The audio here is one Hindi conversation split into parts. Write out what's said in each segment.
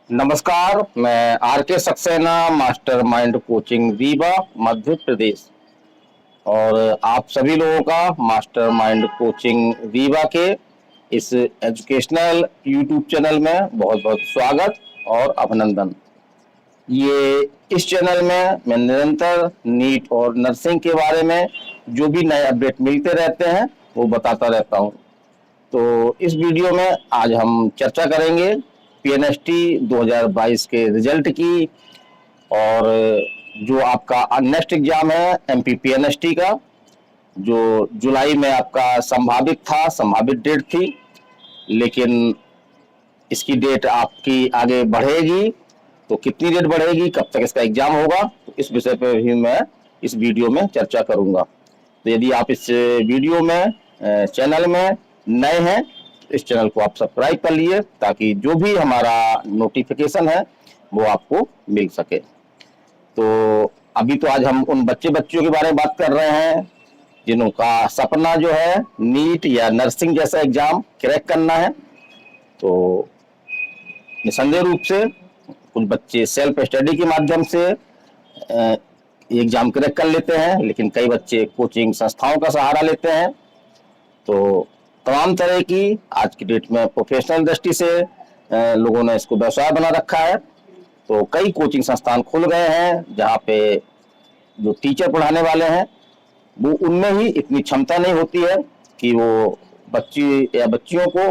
नमस्कार, मैं R K Saxena, master mind coaching Rewa Madhya Pradesh. और आप सभी लोगों का मास्टर माइंड कोचिंग रीवा के इस एजुकेशनल यूट्यूब चैनल में बहुत बहुत स्वागत और अभिनंदन। ये इस चैनल में मैं निरंतर नीट और नर्सिंग के बारे में जो भी नए अपडेट मिलते रहते हैं वो बताता रहता हूँ। तो इस वीडियो में आज हम चर्चा करेंगे पीएनएसटी 2022 के रिजल्ट की, और जो आपका नेक्स्ट एग्जाम है एमपी पीएनएसटी का, जो जुलाई में आपका संभावित डेट थी, लेकिन इसकी डेट आपकी आगे बढ़ेगी। तो कितनी डेट बढ़ेगी, कब तक इसका एग्जाम होगा, तो इस विषय पर भी मैं इस वीडियो में चर्चा करूंगा। तो यदि आप इस वीडियो में चैनल में नए हैं तो इस चैनल को आप सब्सक्राइब कर लिए, ताकि जो भी हमारा नोटिफिकेशन है वो आपको मिल सके। तो अभी तो आज हम उन बच्चों के बारे में बात कर रहे हैं जिनका सपना जो है नीट या नर्सिंग जैसा एग्जाम क्रैक करना है। तो निसंदेह रूप से कुछ बच्चे सेल्फ स्टडी के माध्यम से एग्जाम क्रैक कर लेते हैं, लेकिन कई बच्चे कोचिंग संस्थाओं का सहारा लेते हैं। तो तमाम तरह की आज की डेट में प्रोफेशनल दृष्टि से लोगों ने इसको व्यवसाय बना रखा है। तो कई कोचिंग संस्थान खुल गए हैं जहाँ पे जो टीचर पढ़ाने वाले हैं वो उनमें ही इतनी क्षमता नहीं होती है कि वो बच्ची या बच्चियों को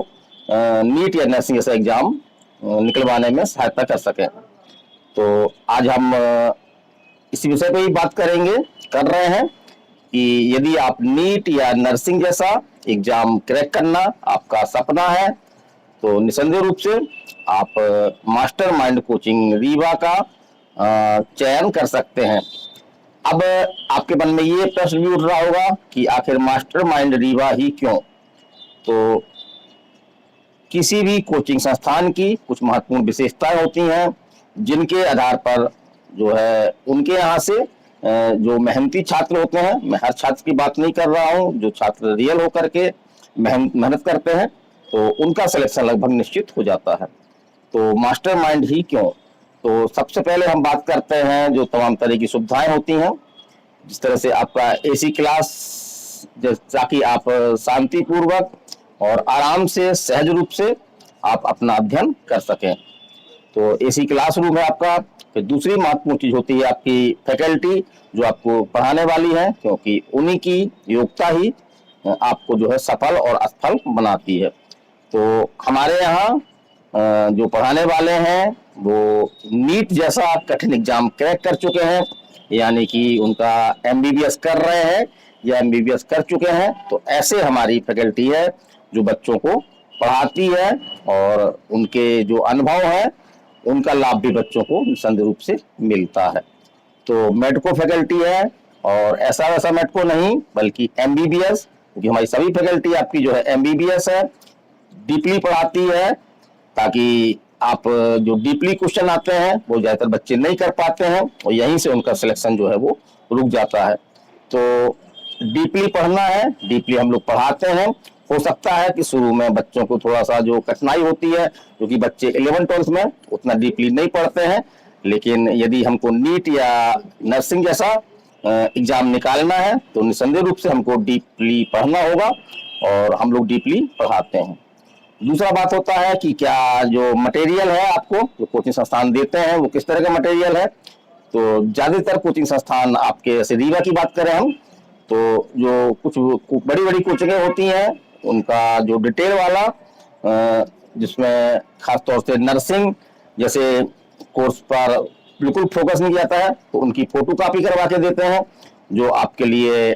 नीट या नर्सिंग जैसा एग्जाम निकलवाने में सहायता कर सके। तो आज हम इसी विषय पे ही बात कर रहे हैं कि यदि आप नीट या नर्सिंग जैसा एग्जाम क्रैक करना आपका सपना है तो निसंदेह रूप से आप मास्टर माइंड कोचिंग रीवा का चयन कर सकते हैं। अब आपके मन में ये प्रश्न भी उठ रहा होगा कि आखिर मास्टर माइंड रीवा ही क्यों। तो किसी भी कोचिंग संस्थान की कुछ महत्वपूर्ण विशेषताएं होती हैं जिनके आधार पर जो है उनके यहाँ से जो मेहनती छात्र होते हैं, मैं हर छात्र की बात नहीं कर रहा हूँ, जो छात्र रियल होकर के मेहनत करते हैं तो उनका सिलेक्शन लगभग निश्चित हो जाता है। तो मास्टर माइंड ही क्यों, तो सबसे पहले हम बात करते हैं जो तमाम तरह की सुविधाएं होती हैं, जिस तरह से आपका एसी क्लास, ताकि आप शांतिपूर्वक और आराम से सहज रूप से आप अपना अध्ययन कर सकें। तो एसी क्लासरूम है आपका। फिर दूसरी महत्वपूर्ण चीज होती है आपकी फैकल्टी जो आपको पढ़ाने वाली है, क्योंकि उन्हीं की योग्यता ही आपको जो है सफल और असफल बनाती है। तो हमारे यहाँ जो पढ़ाने वाले हैं वो नीट जैसा कठिन एग्जाम क्रैक कर चुके हैं, यानी कि उनका एमबीबीएस कर रहे हैं या एमबीबीएस कर चुके हैं। तो ऐसे हमारी फैकल्टी है जो बच्चों को पढ़ाती है, और उनके जो अनुभव है उनका लाभ भी बच्चों को निसंदेह रूप से मिलता है। तो मेडिको फैकल्टी है, और ऐसा वैसा मेडिको नहीं बल्कि एमबीबीएस, क्योंकि हमारी सभी फैकल्टी आपकी जो है एमबीबीएस है, डीपली पढ़ाती है, ताकि आप जो डीपली क्वेश्चन आते हैं वो ज्यादातर बच्चे नहीं कर पाते हैं और यहीं से उनका सिलेक्शन जो है वो रुक जाता है। तो डीपली पढ़ना है, डीपली हम लोग पढ़ाते हैं। हो सकता है कि शुरू में बच्चों को थोड़ा सा जो कठिनाई होती है, क्योंकि बच्चे 11-12 में उतना डीपली नहीं पढ़ते हैं, लेकिन यदि हमको नीट या नर्सिंग जैसा एग्जाम निकालना है तो निसंदेह रूप से हमको डीपली पढ़ना होगा, और हम लोग डीपली पढ़ाते हैं। दूसरा बात होता है कि क्या जो मटेरियल है आपको जो कोचिंग संस्थान देते हैं वो किस तरह का मटेरियल है। तो ज्यादातर कोचिंग संस्थान आपके, जैसे रीवा की बात करें हम, तो जो कुछ बड़ी बड़ी कोचिंगें होती हैं उनका जो डिटेल वाला, जिसमें खासतौर से नर्सिंग जैसे कोर्स पर बिल्कुल फोकस नहीं किया जाता है, तो उनकी फोटो कॉपी करवा के देते हैं जो आपके लिए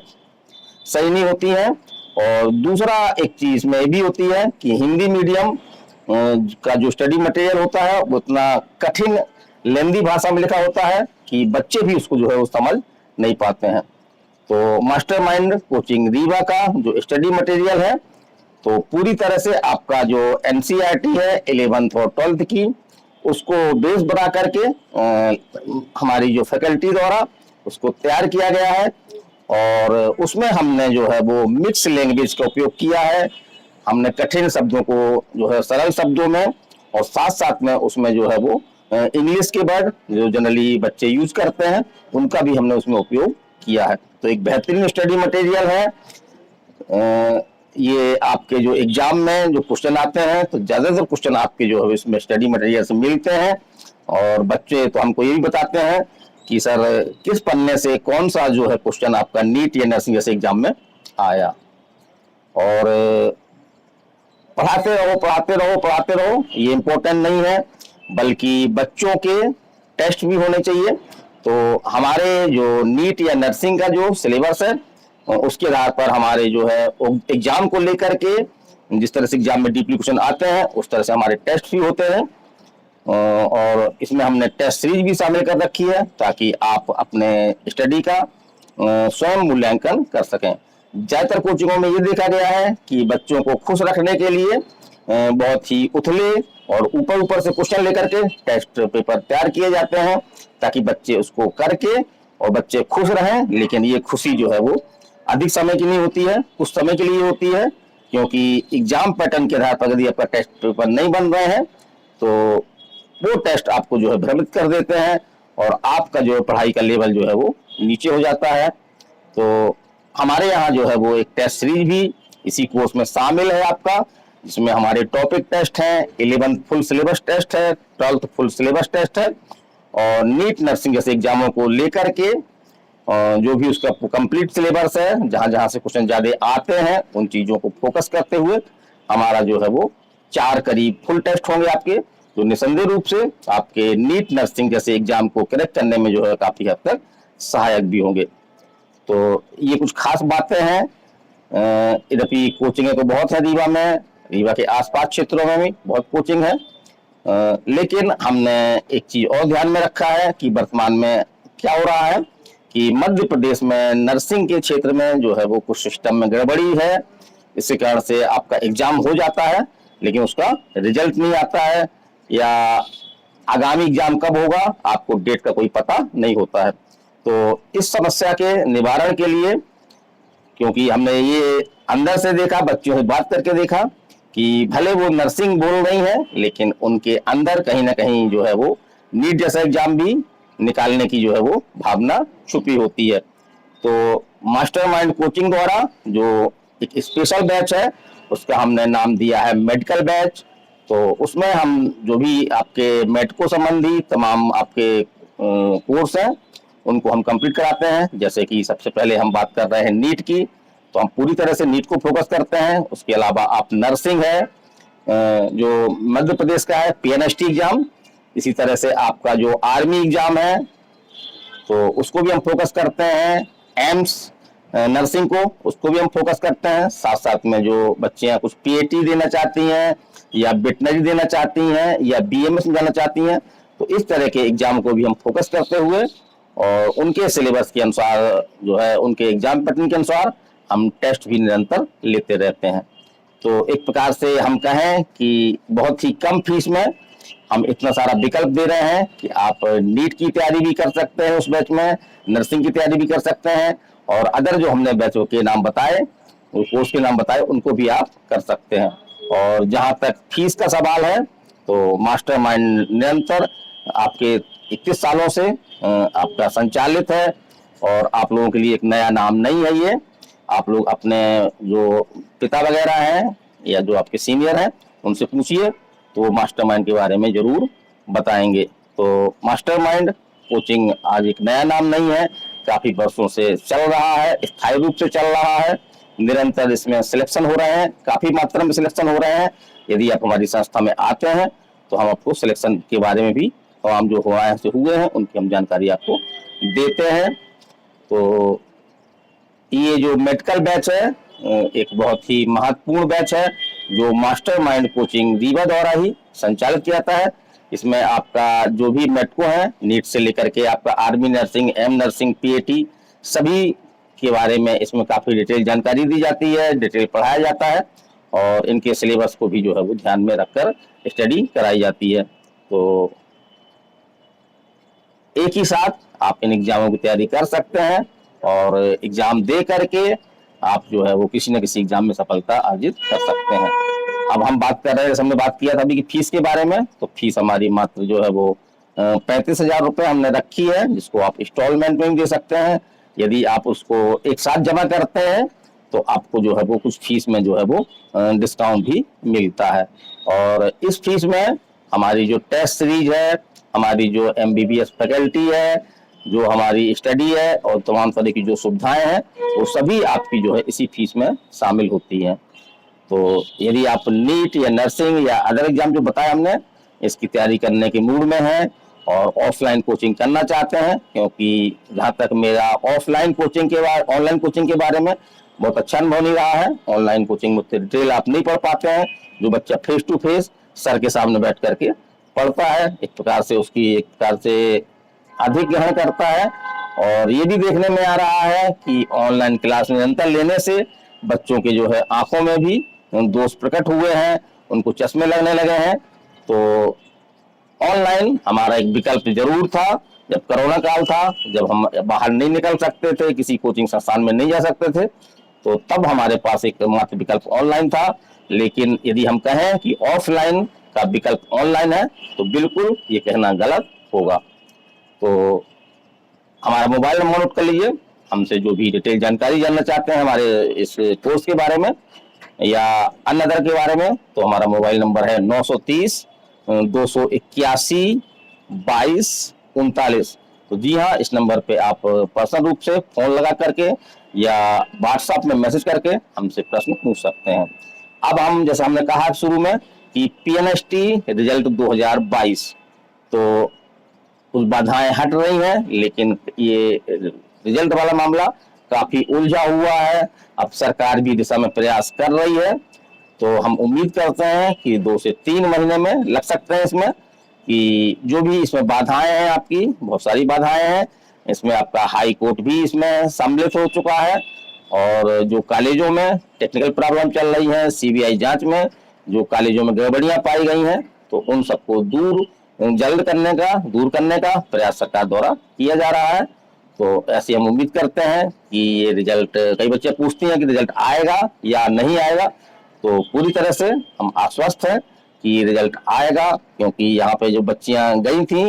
सही नहीं होती है। और दूसरा एक चीज में भी होती है कि हिंदी मीडियम का जो स्टडी मटेरियल होता है वो उतना कठिन लेंदी भाषा में लिखा होता है कि बच्चे भी उसको जो है वो समझ नहीं पाते हैं। तो मास्टर माइंड कोचिंग रीवा का जो स्टडी मटेरियल है तो पूरी तरह से आपका जो एनसीईआरटी है 11th और 12th की, उसको बेस बना करके हमारी जो फैकल्टी द्वारा उसको तैयार किया गया है, और उसमें हमने जो है वो मिक्स लैंग्वेज का उपयोग किया है। हमने कठिन शब्दों को जो है सरल शब्दों में और साथ साथ में उसमें जो है वो इंग्लिश के वर्ड जो जनरली बच्चे यूज करते हैं उनका भी हमने उसमें उपयोग किया है। तो एक बेहतरीन स्टडी मटेरियल है। ये आपके जो एग्जाम में जो क्वेश्चन आते हैं तो ज्यादातर क्वेश्चन आपके जो है इसमें स्टडी मटेरियल से मिलते हैं। और बच्चे तो हमको ये भी बताते हैं कि सर किस पन्ने से कौन सा जो है क्वेश्चन आपका नीट या नर्सिंग जैसे एग्जाम में आया। और पढ़ाते रहो पढ़ाते रहो पढ़ाते रहो, ये इम्पोर्टेंट नहीं है, बल्कि बच्चों के टेस्ट भी होने चाहिए। तो हमारे जो नीट या नर्सिंग का जो सिलेबस है उसके आधार पर हमारे जो है एग्जाम को लेकर के जिस तरह से एग्जाम में डीपली क्वेश्चन आते हैं उस तरह से हमारे टेस्ट भी होते हैं। और इसमें हमने टेस्ट सीरीज भी शामिल कर रखी है ताकि आप अपने स्टडी का स्वयं मूल्यांकन कर सकें। ज्यादातर कोचिंगों में ये देखा गया है कि बच्चों को खुश रखने के लिए बहुत ही उथले और ऊपर ऊपर से क्वेश्चन लेकर के टेस्ट पेपर तैयार किए जाते हैं ताकि बच्चे उसको करके और बच्चे खुश रहें। लेकिन ये खुशी जो है वो अधिक समय की नहीं होती है, कुछ समय के लिए होती है, क्योंकि एग्जाम पैटर्न के आधार पर यदि आपका टेस्ट पेपर नहीं बन रहे हैं तो वो टेस्ट आपको जो है भ्रमित कर देते हैं और आपका जो है पढ़ाई का लेवल जो है वो नीचे हो जाता है। तो हमारे यहाँ जो है वो एक टेस्ट सीरीज भी इसी कोर्स में शामिल है आपका, जिसमें हमारे टॉपिक टेस्ट हैं, 11th फुल सिलेबस टेस्ट है, 12th फुल सिलेबस टेस्ट है और नीट नर्सिंग जैसे एग्जामों को लेकर के जो भी उसका कंप्लीट सिलेबस है, जहां जहां से क्वेश्चन ज्यादा आते हैं उन चीजों को फोकस करते हुए हमारा जो है वो 4 करीब फुल टेस्ट होंगे आपके, जो निसंदेह रूप से आपके नीट नर्सिंग जैसे एग्जाम को करेक्ट करने में जो है काफी हद तक सहायक भी होंगे। तो ये कुछ खास बातें हैं। यद्यपि कोचिंग तो बहुत है रीवा में, रीवा के आसपास क्षेत्रों में भी बहुत कोचिंग है, लेकिन हमने एक चीज और ध्यान में रखा है कि वर्तमान में क्या हो रहा है कि मध्य प्रदेश में नर्सिंग के क्षेत्र में जो है वो कुछ सिस्टम में गड़बड़ी है। इसी कारण से आपका एग्जाम हो जाता है लेकिन उसका रिजल्ट नहीं आता है, या आगामी एग्जाम कब होगा आपको डेट का कोई पता नहीं होता है। तो इस समस्या के निवारण के लिए, क्योंकि हमने ये अंदर से देखा, बच्चों से बात करके देखा कि भले वो नर्सिंग बोल रही है लेकिन उनके अंदर कहीं ना कहीं जो है वो नीट जैसा एग्जाम भी निकालने की जो है वो भावना छुपी होती है। तो मास्टरमाइंड कोचिंग द्वारा जो एक स्पेशल बैच है उसका हमने नाम दिया है मेडिकल बैच। तो उसमें हम जो भी आपके मेडिको संबंधी तमाम आपके कोर्स हैं उनको हम कंप्लीट कराते हैं। जैसे कि सबसे पहले हम बात कर रहे हैं नीट की, तो हम पूरी तरह से नीट को फोकस करते हैं। उसके अलावा आप नर्सिंग है जो मध्य प्रदेश का है, पीएनएसटी एग्जाम, इसी तरह से आपका जो आर्मी एग्जाम है तो उसको भी हम फोकस करते हैं। एम्स नर्सिंग को उसको भी हम फोकस करते हैं। साथ साथ में जो बच्चियां कुछ पीएटी देना चाहती हैं या वेटनरी देना चाहती हैं या बीएमएस में जाना चाहती हैं तो इस तरह के एग्जाम को भी हम फोकस करते हुए और उनके सिलेबस के अनुसार जो है उनके एग्जाम पैटर्न के अनुसार हम टेस्ट भी निरंतर लेते रहते हैं। तो एक प्रकार से हम कहें कि बहुत ही कम फीस में हम इतना सारा विकल्प दे रहे हैं कि आप नीट की तैयारी भी कर सकते हैं, उस बैच में नर्सिंग की तैयारी भी कर सकते हैं और अदर जो हमने बैचों के नाम बताए, कोर्स के नाम बताए, उनको भी आप कर सकते हैं। और जहां तक फीस का सवाल है तो मास्टरमाइंड निरंतर आपके 21 सालों से आपका संचालित है और आप लोगों के लिए एक नया नाम नहीं है ये। आप लोग अपने जो पिता वगैरह हैं या जो आपके सीनियर हैं उनसे पूछिए तो वो मास्टरमाइंड के बारे में जरूर बताएंगे। तो मास्टरमाइंड कोचिंग आज एक नया नाम नहीं है, काफी वर्षों से चल रहा है, स्थायी रूप से चल रहा है, निरंतर इसमें सिलेक्शन हो रहे हैं, काफी मात्रा में सिलेक्शन हो रहे हैं। यदि आप हमारी संस्था में आते हैं तो हम आपको सिलेक्शन के बारे में भी तमाम जो हुए हैं उनकी हम जानकारी आपको देते हैं। तो ये जो मेडिकल बैच है एक बहुत ही महत्वपूर्ण बैच है जो मास्टरमाइंड कोचिंग रीवा द्वारा ही संचालित किया जाता है। इसमें आपका जो भी मेडिको है नीट से लेकर के आपका army nursing, M nursing, PAT सभी के बारे में इसमें काफी डिटेल जानकारी दी जाती है, डिटेल पढ़ाया जाता है और इनके सिलेबस को भी जो है वो ध्यान में रखकर स्टडी कराई जाती है। तो एक ही साथ आप इन एग्जामों की तैयारी कर सकते हैं और एग्जाम दे करके आप जो है वो किसी न किसी एग्जाम में सफलता अर्जित कर सकते हैं। अब हम बात कर रहे हैं, जैसे हमने बात किया था अभी कि फीस के बारे में, तो फीस हमारी मात्र जो है वो 35,000 रुपये हमने रखी है, जिसको आप इंस्टॉलमेंट में भी दे सकते हैं। यदि आप उसको एक साथ जमा करते हैं तो आपको जो है वो कुछ फीस में जो है वो डिस्काउंट भी मिलता है। और इस फीस में हमारी जो टेस्ट सीरीज है, हमारी जो MBBS फैकल्टी है, जो हमारी स्टडी है और तमाम तरह की जो सुविधाएं हैं, वो सभी आपकी जो है इसी फीस में शामिल होती हैं। तो यदि आप नीट या नर्सिंग या अदर एग्जाम जो बताया हमने, इसकी तैयारी करने के मूड में हैं और ऑफलाइन कोचिंग करना चाहते हैं, क्योंकि जहाँ तक मेरा ऑफलाइन कोचिंग के बारे ऑनलाइन कोचिंग के बारे में बहुत अच्छा अनुभव नहीं रहा है। ऑनलाइन कोचिंग में डिटेल आप नहीं पढ़ पाते हैं। जो बच्चा फेस टू फेस सर के सामने बैठ करके पढ़ता है, एक प्रकार से उसकी एक प्रकार से अधिक ग्रहण करता है। और ये भी देखने में आ रहा है कि ऑनलाइन क्लास निरंतर लेने से बच्चों के जो है आंखों में भी दोष प्रकट हुए हैं, उनको चश्मे लगने लगे हैं। तो ऑनलाइन हमारा एक विकल्प जरूर था जब कोरोना काल था, जब हम बाहर नहीं निकल सकते थे, किसी कोचिंग संस्थान में नहीं जा सकते थे, तो तब हमारे पास एक मात्र विकल्प ऑनलाइन था। लेकिन यदि हम कहें कि ऑफलाइन का विकल्प ऑनलाइन है, तो बिल्कुल ये कहना गलत होगा। तो हमारा मोबाइल नंबर नोट कर लीजिए। हमसे जो भी डिटेल जानकारी जानना चाहते हैं हमारे इस कोर्स के बारे में या अन्य अदर के बारे में, तो हमारा मोबाइल नंबर है 930 281 22 39। तो जी हाँ, इस नंबर पे आप पर्सनल रूप से फोन लगा करके या व्हाट्सएप में मैसेज करके हमसे प्रश्न पूछ सकते हैं। अब हम, जैसा हमने कहा शुरू में कि PNST रिजल्ट 2022, तो कुछ बाधाएं हट रही हैं, लेकिन ये रिजल्ट वाला मामला काफी उलझा हुआ है। अब सरकार भी दिशा में प्रयास कर रही है, तो हम उम्मीद करते हैं कि 2 से 3 महीने में लग सकते हैं इसमें, कि जो भी इसमें बाधाएं हैं, आपकी बहुत सारी बाधाएं हैं इसमें। आपका हाई कोर्ट भी इसमें सम्मिलित हो चुका है, और जो कॉलेजों में टेक्निकल प्रॉब्लम चल रही है, CBI जांच में जो कॉलेजों में गड़बड़ियां पाई गई हैं, तो उन सबको दूर करने का प्रयास सरकार द्वारा किया जा रहा है। तो ऐसी हम उम्मीद करते हैं कि ये रिजल्ट, कई बच्चे पूछते हैं कि रिजल्ट आएगा या नहीं आएगा, तो पूरी तरह से हम आश्वस्त हैं कि रिजल्ट आएगा। क्योंकि यहाँ पे जो बच्चियां गई थी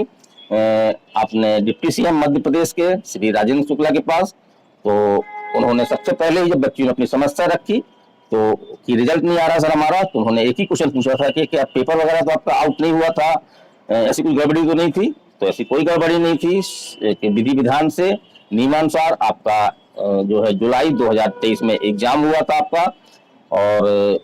अपने डिप्टी CM मध्य प्रदेश के श्री राजेंद्र शुक्ला के पास, तो उन्होंने सबसे पहले ही जब बच्चियों ने अपनी समस्या रखी तो कि रिजल्ट नहीं आ रहा सर हमारा, तो उन्होंने एक ही क्वेश्चन पूछा था कि क्या पेपर वगैरह तो आपका आउट नहीं हुआ था, ऐसी कोई गड़बड़ी तो नहीं थी? तो ऐसी कोई गड़बड़ी नहीं थी। विधि विधान से नियमानुसार आपका जो है जुलाई 2023 में एग्जाम हुआ था आपका, और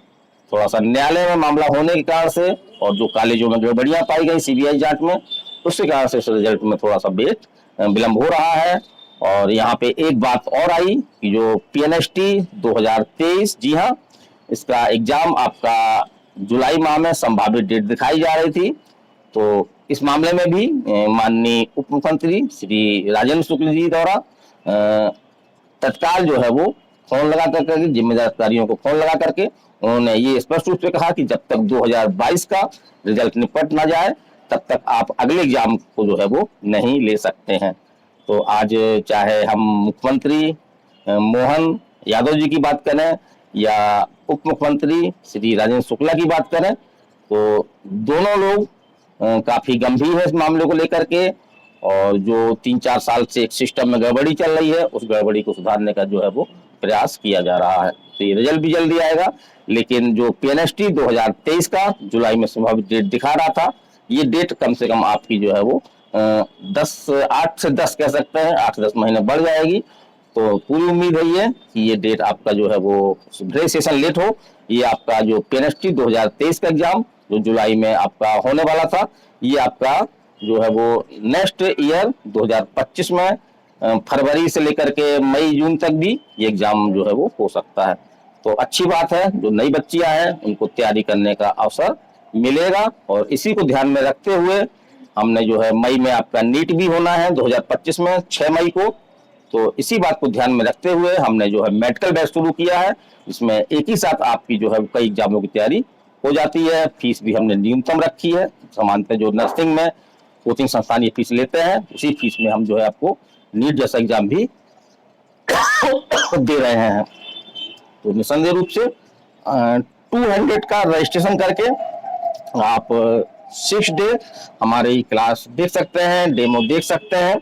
थोड़ा सा न्यायालय में मामला होने के कारण से और जो कॉलेजों में गड़बड़ियां पाई गई CBI जांच में, उसके कारण से इस रिजल्ट में थोड़ा सा विलंब हो रहा है। और यहाँ पे एक बात और आई कि जो PNST 2023, जी हाँ, इसका एग्जाम आपका जुलाई माह में संभावित डेट दिखाई जा रही थी। तो इस मामले में भी माननीय उप मुख्यमंत्री श्री राजेंद्र शुक्ल जी द्वारा तत्काल जो है वो फोन लगा करके, जिम्मेदार अधिकारियों को फोन लगा करके उन्होंने ये स्पष्ट रूप से कहा कि जब तक 2022 का रिजल्ट निपट ना जाए तब तक आप अगले एग्जाम को जो है वो नहीं ले सकते हैं। तो आज चाहे हम मुख्यमंत्री मोहन यादव जी की बात करें या उप मुख्यमंत्री श्री राजेंद्र शुक्ला की बात करें, तो दोनों लोग काफी गंभीर है इस मामले को लेकर के, और जो 3-4 साल से एक सिस्टम में गड़बड़ी चल रही है, उस गड़बड़ी को सुधारने का जो है वो प्रयास किया जा रहा है। तो ये रिजल्ट भी जल्दी आएगा, लेकिन जो PNST 2023 का जुलाई में संभावित डेट दिखा रहा था, ये डेट कम से कम आपकी जो है वो 8 से 10 कह सकते हैं, 8 से 10 महीने बढ़ जाएगी। तो पूरी उम्मीद है कि ये डेट आपका जो है वो भले सेशन लेट हो, ये आपका जो PNST 2023 का एग्जाम जो जुलाई में आपका होने वाला था, ये आपका जो है वो नेक्स्ट ईयर 2025 में फरवरी से लेकर के मई जून तक भी ये एग्जाम जो है वो हो सकता है। तो अच्छी बात है, जो नई बच्चियां हैं उनको तैयारी करने का अवसर मिलेगा। और इसी को ध्यान में रखते हुए हमने जो है मई में आपका नीट भी होना है 2025 में 6 मई को, तो इसी बात को ध्यान में रखते हुए हमने जो है मेडिकल बैच शुरू किया है, जिसमें एक ही साथ आपकी जो है कई एग्जामों की तैयारी हो जाती है। फीस भी हमने न्यूनतम रखी है, सामान्यतः जो नर्सिंग में कोचिंग संस्थान ये फीस लेते हैं, उसी फीस में हम जो है आपको नीट जैसा एग्जाम भी दे रहे हैं। तो निसंदेह रूप से 200 का रजिस्ट्रेशन करके आप 6 डे हमारी क्लास देख सकते हैं, डेमो देख सकते हैं।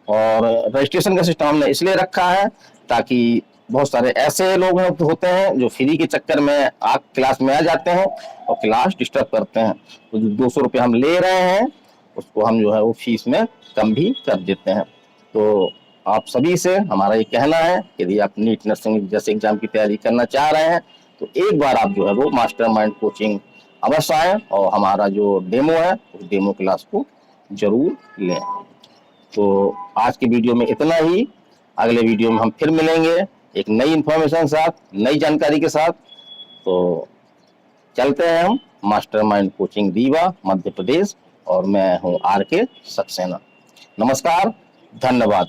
और रजिस्ट्रेशन का सिस्टम हमने इसलिए रखा है ताकि बहुत सारे ऐसे लोग होते हैं जो फ्री के चक्कर में क्लास में आ जाते हैं और क्लास डिस्टर्ब करते हैं। तो जो 200 रुपये हम ले रहे हैं उसको हम जो है वो फीस में कम भी कर देते हैं। तो आप सभी से हमारा ये कहना है कि यदि आप नीट नर्सिंग जैसे एग्जाम की तैयारी करना चाह रहे हैं तो एक बार आप जो है वो मास्टरमाइंड कोचिंग अवश्य आए और हमारा जो डेमो है उस डेमो क्लास को जरूर लें। तो आज की वीडियो में इतना ही। अगले वीडियो में हम फिर मिलेंगे एक नई इंफॉर्मेशन साथ, नई जानकारी के साथ। तो चलते हैं हम मास्टरमाइंड कोचिंग रीवा मध्य प्रदेश, और मैं हूं RK सक्सेना। नमस्कार, धन्यवाद।